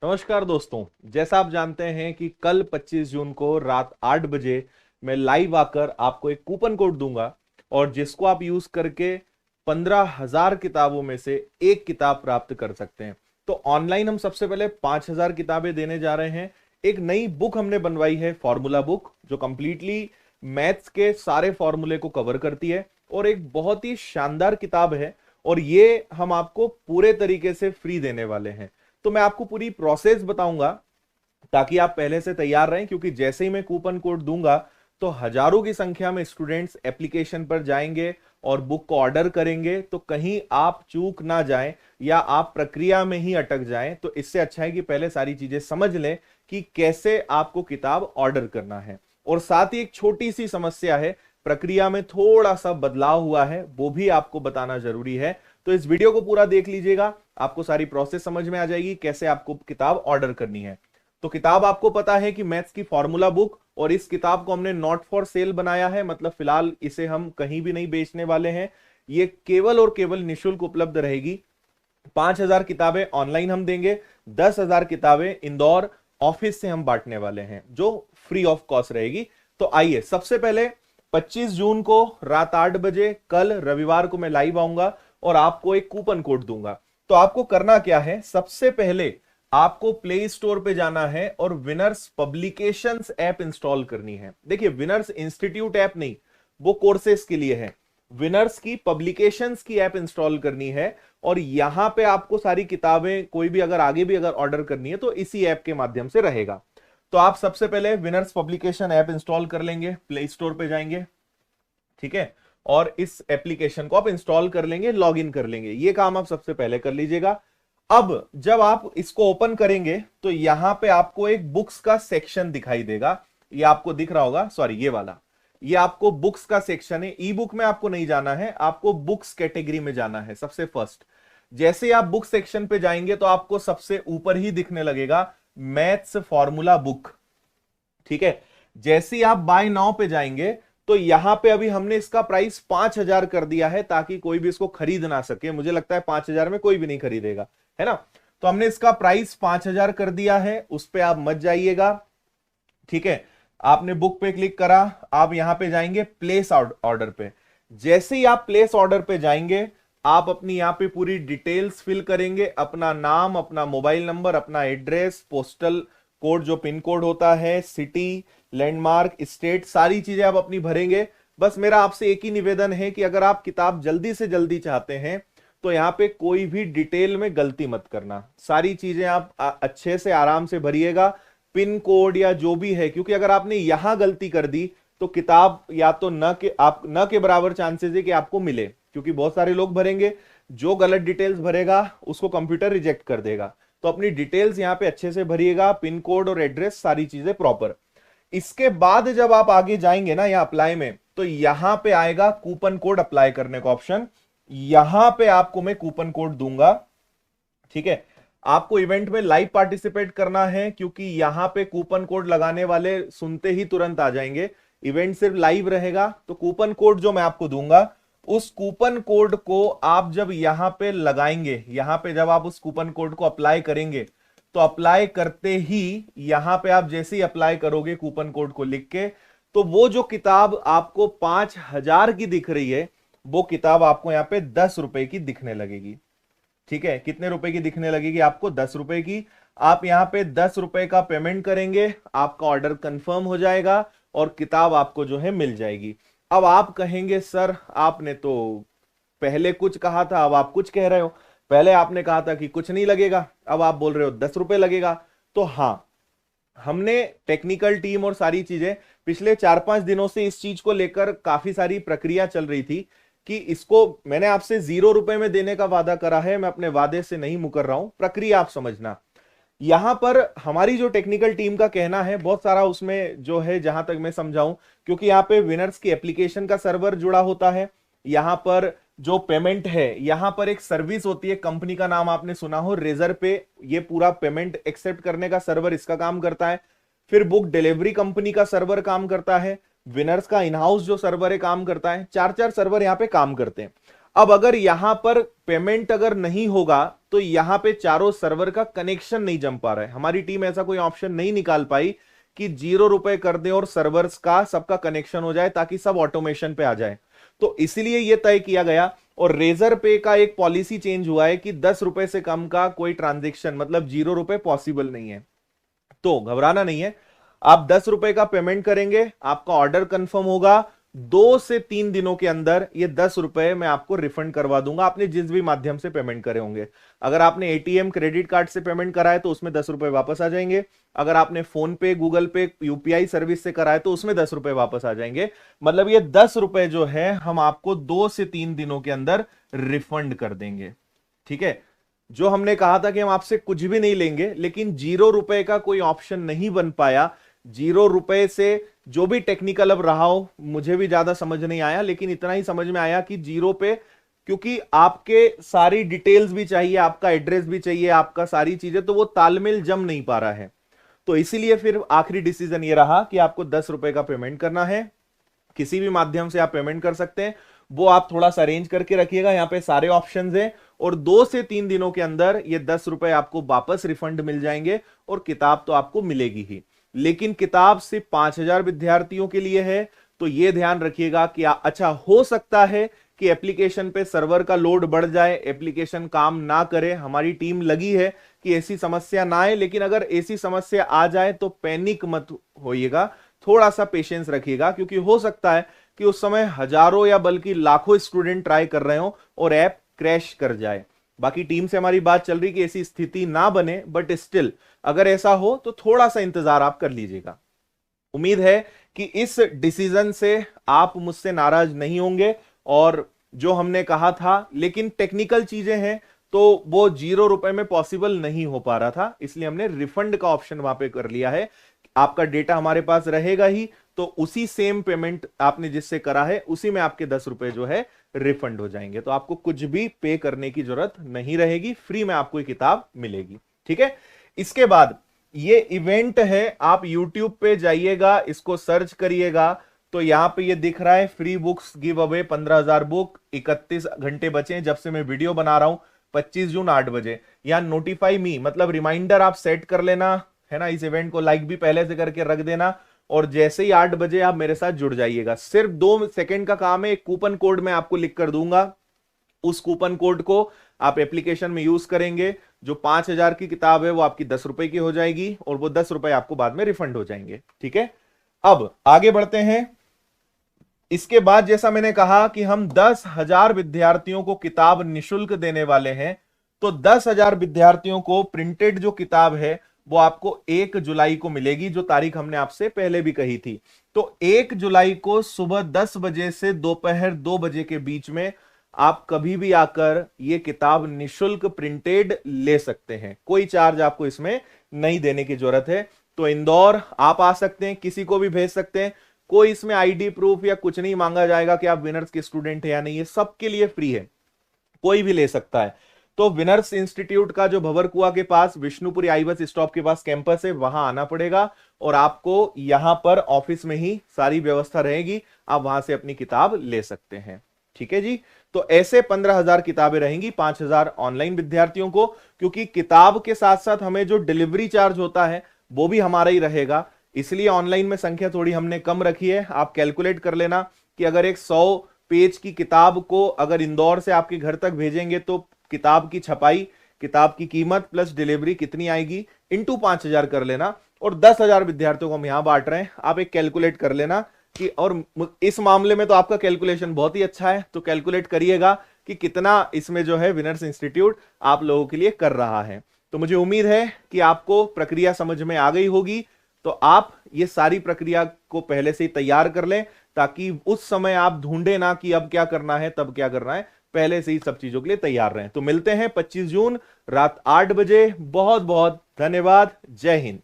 नमस्कार दोस्तों। जैसा आप जानते हैं कि कल 25 जून को रात 8 बजे मैं लाइव आकर आपको एक कूपन कोड दूंगा और जिसको आप यूज करके 15,000 किताबों में से एक किताब प्राप्त कर सकते हैं। तो ऑनलाइन हम सबसे पहले 5,000 किताबें देने जा रहे हैं। एक नई बुक हमने बनवाई है, फॉर्मूला बुक, जो कंप्लीटली मैथ्स के सारे फॉर्मूले को कवर करती है और एक बहुत ही शानदार किताब है और ये हम आपको पूरे तरीके से फ्री देने वाले हैं। तो मैं आपको पूरी प्रोसेस बताऊंगा ताकि आप पहले से तैयार रहें, क्योंकि जैसे ही मैं कूपन कोड दूंगा तो हजारों की संख्या में स्टूडेंट्स एप्लीकेशन पर जाएंगे और बुक को ऑर्डर करेंगे। तो कहीं आप चूक ना जाएं या आप प्रक्रिया में ही अटक जाएं, तो इससे अच्छा है कि पहले सारी चीजें समझ लें कि कैसे आपको किताब ऑर्डर करना है। और साथ ही एक छोटी सी समस्या है, प्रक्रिया में थोड़ा सा बदलाव हुआ है, वो भी आपको बताना जरूरी है। तो इस वीडियो को पूरा देख लीजिएगा, आपको सारी प्रोसेस समझ में आ जाएगी कैसे आपको किताब ऑर्डर करनी है। तो किताब आपको पता है कि मैथ्स की फॉर्मूला बुक, और इस किताब को हमने नॉट फॉर सेल बनाया है, मतलब फिलहाल इसे हम कहीं भी नहीं बेचने वाले हैं। ये केवल और केवल निशुल्क उपलब्ध रहेगी। 5,000 किताबें ऑनलाइन हम देंगे, 10,000 किताबें इंदौर ऑफिस से हम बांटने वाले हैं जो फ्री ऑफ कॉस्ट रहेगी। तो आइए, सबसे पहले 25 जून को रात 8 बजे कल रविवार को मैं लाइव आऊंगा और आपको एक कूपन कोड दूंगा। तो आपको करना क्या है, सबसे पहले आपको प्ले स्टोर पे जाना है और विनर्स पब्लिकेशंस ऐप इंस्टॉल करनी है। देखिए, विनर्स इंस्टीट्यूट ऐप नहीं, वो कोर्सेस के लिए है। विनर्स की पब्लिकेशंस की ऐप इंस्टॉल करनी है और यहां पे आपको सारी किताबें कोई भी अगर आगे भी अगर ऑर्डर करनी है तो इसी ऐप के माध्यम से रहेगा। तो आप सबसे पहले विनर्स पब्लिकेशन ऐप इंस्टॉल कर लेंगे, प्ले स्टोर पे जाएंगे, ठीक है, और इस एप्लीकेशन को आप इंस्टॉल कर लेंगे, लॉग इन कर लेंगे। ये काम आप सबसे पहले कर लीजिएगा। अब जब आप इसको ओपन करेंगे तो यहां पे आपको एक बुक्स का सेक्शन दिखाई देगा। ये आपको दिख रहा होगा, सॉरी ये वाला, ये आपको बुक्स का सेक्शन है। ई बुक में आपको नहीं जाना है, आपको बुक्स कैटेगरी में जाना है सबसे फर्स्ट। जैसे ही आप बुक सेक्शन पे जाएंगे तो आपको सबसे ऊपर ही दिखने लगेगा मैथ्स फॉर्मूला बुक, ठीक है। जैसे ही आप बाय नाउ पे जाएंगे तो यहां पे अभी हमने इसका प्राइस 5,000 कर दिया है ताकि कोई भी इसको खरीद ना सके। मुझे लगता है 5,000 में कोई भी नहीं खरीदेगा, है ना। तो हमने इसका प्राइस 5,000 कर दिया है, उस पे आप मत जाइएगा, ठीक है। आपने बुक पे क्लिक करा, आप यहां पे जाएंगे प्लेस ऑर्डर पे। जैसे ही आप प्लेस ऑर्डर पे जाएंगे, आप अपनी यहां पे पूरी डिटेल्स फिल करेंगे, अपना नाम, अपना मोबाइल नंबर, अपना एड्रेस, पोस्टल कोड जो पिन कोड होता है, सिटी, लैंडमार्क, स्टेट, सारी चीजें आप अपनी भरेंगे। बस मेरा आपसे एक ही निवेदन है कि अगर आप किताब जल्दी से जल्दी चाहते हैं तो यहां पे कोई भी डिटेल में गलती मत करना, सारी चीजें आप अच्छे से आराम से भरिएगा, पिन कोड या जो भी है, क्योंकि अगर आपने यहां गलती कर दी तो किताब या तो न के बराबर चांसेस है कि आपको मिले, क्योंकि बहुत सारे लोग भरेंगे, जो गलत डिटेल्स भरेगा उसको कंप्यूटर रिजेक्ट कर देगा। तो अपनी डिटेल्स यहां पे अच्छे से भरिएगा, पिन कोड और एड्रेस, सारी चीजें प्रॉपर। इसके बाद जब आप आगे जाएंगे ना यहाँ अप्लाई में, तो यहां पे आएगा कूपन कोड अप्लाई करने का ऑप्शन। यहां पे आपको मैं कूपन कोड दूंगा, ठीक है। आपको इवेंट में लाइव पार्टिसिपेट करना है, क्योंकि यहां पे कूपन कोड लगाने वाले सुनते ही तुरंत आ जाएंगे। इवेंट सिर्फ लाइव रहेगा, तो कूपन कोड जो मैं आपको दूंगा, उस कूपन कोड को आप जब यहां पे लगाएंगे, यहां पे जब आप उस कूपन कोड को अप्लाई करेंगे, तो अप्लाई करते ही यहां पे आप जैसे ही अप्लाई करोगे कूपन कोड को लिख के, तो वो जो किताब आपको 5,000 की दिख रही है, वो किताब आपको यहां पे 10 रुपए की दिखने लगेगी, ठीक है। कितने रुपए की दिखने लगेगी आपको? 10 रुपए की। आप यहां पे 10 रुपए का पेमेंट करेंगे, आपका ऑर्डर कंफर्म हो जाएगा और किताब आपको जो है मिल जाएगी। अब आप कहेंगे सर आपने तो पहले कुछ कहा था, अब आप कुछ कह रहे हो। पहले आपने कहा था कि कुछ नहीं लगेगा, अब आप बोल रहे हो 10 रुपए लगेगा। तो हाँ, हमने टेक्निकल टीम और सारी चीजें पिछले 4-5 दिनों से इस चीज को लेकर काफी सारी प्रक्रिया चल रही थी कि इसको मैंने आपसे 0 रुपए में देने का वादा करा है, मैं अपने वादे से नहीं मुकर रहा हूं। प्रक्रिया आप समझना। यहां पर हमारी जो टेक्निकल टीम का कहना है बहुत सारा उसमें जो है, जहां तक मैं समझाऊं, क्योंकि यहां पे विनर्स की एप्लीकेशन का सर्वर जुड़ा होता है, यहां पर जो पेमेंट है, यहां पर एक सर्विस होती है, कंपनी का नाम आपने सुना हो रेजर पे, ये पूरा पेमेंट एक्सेप्ट करने का सर्वर इसका काम करता है। फिर बुक डिलीवरी कंपनी का सर्वर काम करता है, विनर्स का इन हाउस जो सर्वर है काम करता है। 4-4 सर्वर यहां पे काम करते हैं। अब अगर यहां पर पेमेंट अगर नहीं होगा तो यहां पे चारों सर्वर का कनेक्शन नहीं जम पा रहा है। हमारी टीम ऐसा कोई ऑप्शन नहीं निकाल पाई कि 0 रुपए कर दे और सर्वर्स का सबका कनेक्शन हो जाए ताकि सब ऑटोमेशन पे आ जाए। तो इसीलिए यह तय किया गया और रेजर पे का एक पॉलिसी चेंज हुआ है कि 10 रुपए से कम का कोई ट्रांजेक्शन मतलब 0 रुपए पॉसिबल नहीं है। तो घबराना नहीं है, आप 10 रुपए का पेमेंट करेंगे, आपका ऑर्डर कंफर्म होगा, 2 से 3 दिनों के अंदर ये 10 रुपए मैं आपको रिफंड करवा दूंगा, आपने जिस भी माध्यम से पेमेंट करे होंगे। अगर आपने एटीएम क्रेडिट कार्ड से पेमेंट करा है तो उसमें 10 रुपए वापस आ जाएंगे, अगर आपने फोन पे गूगल पे यूपीआई सर्विस से करा है तो उसमें 10 रुपए वापस आ जाएंगे। मतलब ये 10 रुपए जो है हम आपको 2 से 3 दिनों के अंदर रिफंड कर देंगे। ठीक है, जो हमने कहा था कि हम आपसे कुछ भी नहीं लेंगे, लेकिन 0 रुपए का कोई ऑप्शन नहीं बन पाया। 0 रुपए से जो भी टेक्निकल अब रहा हो, मुझे भी ज्यादा समझ नहीं आया, लेकिन इतना ही समझ में आया कि 0 पे क्योंकि आपके सारी डिटेल्स भी चाहिए, आपका एड्रेस भी चाहिए, आपका सारी चीजें, तो वो तालमेल जम नहीं पा रहा है। तो इसीलिए फिर आखिरी डिसीजन ये रहा कि आपको 10 रुपए का पेमेंट करना है। किसी भी माध्यम से आप पेमेंट कर सकते हैं, वो आप थोड़ा सा अरेंज करके रखिएगा। यहां पे सारे ऑप्शंस हैं और 2 से 3 दिनों के अंदर ये 10 रुपए आपको वापस रिफंड मिल जाएंगे और किताब तो आपको मिलेगी ही। लेकिन किताब सिर्फ 5,000 विद्यार्थियों के लिए है, तो ये ध्यान रखिएगा कि अच्छा हो सकता है कि एप्लीकेशन पे सर्वर का लोड बढ़ जाए, एप्लीकेशन काम ना करे। हमारी टीम लगी है कि ऐसी समस्या ना आए, लेकिन अगर ऐसी समस्या आ जाए तो पैनिक मत होइएगा, थोड़ा सा पेशेंस रखिएगा, क्योंकि हो सकता है कि उस समय हजारों या बल्कि लाखों स्टूडेंट ट्राई कर रहे हो और ऐप क्रैश कर जाए। बाकी टीम से हमारी बात चल रही कि ऐसी स्थिति ना बने, बट स्टिल अगर ऐसा हो तो थोड़ा सा इंतजार आप कर लीजिएगा। उम्मीद है कि इस डिसीजन से आप मुझसे नाराज नहीं होंगे और जो हमने कहा था, लेकिन टेक्निकल चीजें हैं तो वो 0 रुपए में पॉसिबल नहीं हो पा रहा था, इसलिए हमने रिफंड का ऑप्शन वहां पे कर लिया है। आपका डेटा हमारे पास रहेगा ही, तो उसी सेम पेमेंट आपने जिससे करा है उसी में आपके 10 रुपए जो है रिफंड हो जाएंगे। तो आपको कुछ भी पे करने की जरूरत नहीं रहेगी, फ्री में आपको ये किताब मिलेगी। ठीक है, इसके बाद ये इवेंट है, आप YouTube पे जाइएगा, इसको सर्च करिएगा तो यहां पे ये दिख रहा है free books give away 15,000 book. 31 घंटे बचे हैं जब से मैं वीडियो बना रहा हूं, 25 जून 8 बजे। यहां नोटिफाई मी मतलब रिमाइंडर आप सेट कर लेना है ना, इस इवेंट को लाइक भी पहले से करके रख देना और जैसे ही 8 बजे आप मेरे साथ जुड़ जाइएगा। सिर्फ 2 सेकंड का काम है, एक कूपन कोड मैं आपको लिख कर दूंगा, उस कूपन कोड को आप एप्लीकेशन में यूज करेंगे, जो 5,000 की किताब है वो आपकी 10 रुपए की हो जाएगी और वो 10 रुपए आपको बाद में रिफंड हो जाएंगे। ठीक है, अब आगे बढ़ते हैं। इसके बाद जैसा मैंने कहा कि हम 10,000 विद्यार्थियों को किताब निशुल्क देने वाले हैं, तो 10,000 विद्यार्थियों को प्रिंटेड जो किताब है वो आपको 1 जुलाई को मिलेगी, जो तारीख हमने आपसे पहले भी कही थी। तो 1 जुलाई को सुबह 10 बजे से दोपहर 2 बजे के बीच में आप कभी भी आकर ये किताब निशुल्क प्रिंटेड ले सकते हैं, कोई चार्ज आपको इसमें नहीं देने की जरूरत है। तो इंदौर आप आ सकते हैं, किसी को भी भेज सकते हैं, कोई इसमें आईडी प्रूफ या कुछ नहीं मांगा जाएगा कि आप विनर्स के स्टूडेंट है या नहीं, ये सबके लिए फ्री है, कोई भी ले सकता है। तो विनर्स इंस्टीट्यूट का जो भंवरकुआ के पास विष्णुपुरी आई बस स्टॉप के पास कैंपस है, वहां आना पड़ेगा और आपको यहां पर ऑफिस में ही सारी व्यवस्था रहेगी, आप वहां से अपनी किताब ले सकते हैं। ठीक है जी, तो ऐसे 15,000 किताबें रहेंगी 5,000 ऑनलाइन विद्यार्थियों को, क्योंकि किताब के साथ साथ हमें जो डिलीवरी चार्ज होता है वो भी हमारा ही रहेगा, इसलिए ऑनलाइन में संख्या थोड़ी हमने कम रखी है। आप कैलकुलेट कर लेना कि अगर एक 100 पेज की किताब को अगर इंदौर से आपके घर तक भेजेंगे तो किताब की छपाई, किताब की कीमत प्लस डिलीवरी कितनी आएगी, इंटू 5,000 कर लेना और 10,000 विद्यार्थियों को हम यहां बांट रहे हैं, आप एक कैलकुलेट कर लेना कि, और इस मामले में तो आपका कैलकुलेशन बहुत ही अच्छा है, तो कैलकुलेट करिएगा कि कितना इसमें जो है विनर्स इंस्टीट्यूट आप लोगों के लिए कर रहा है। तो मुझे उम्मीद है कि आपको प्रक्रिया समझ में आ गई होगी, तो आप ये सारी प्रक्रिया को पहले से ही तैयार कर लें ताकि उस समय आप ढूंढे ना कि अब क्या करना है तब क्या करना है, पहले से ही सब चीजों के लिए तैयार रहें। तो मिलते हैं 25 जून रात 8 बजे। बहुत बहुत धन्यवाद। जय हिंद।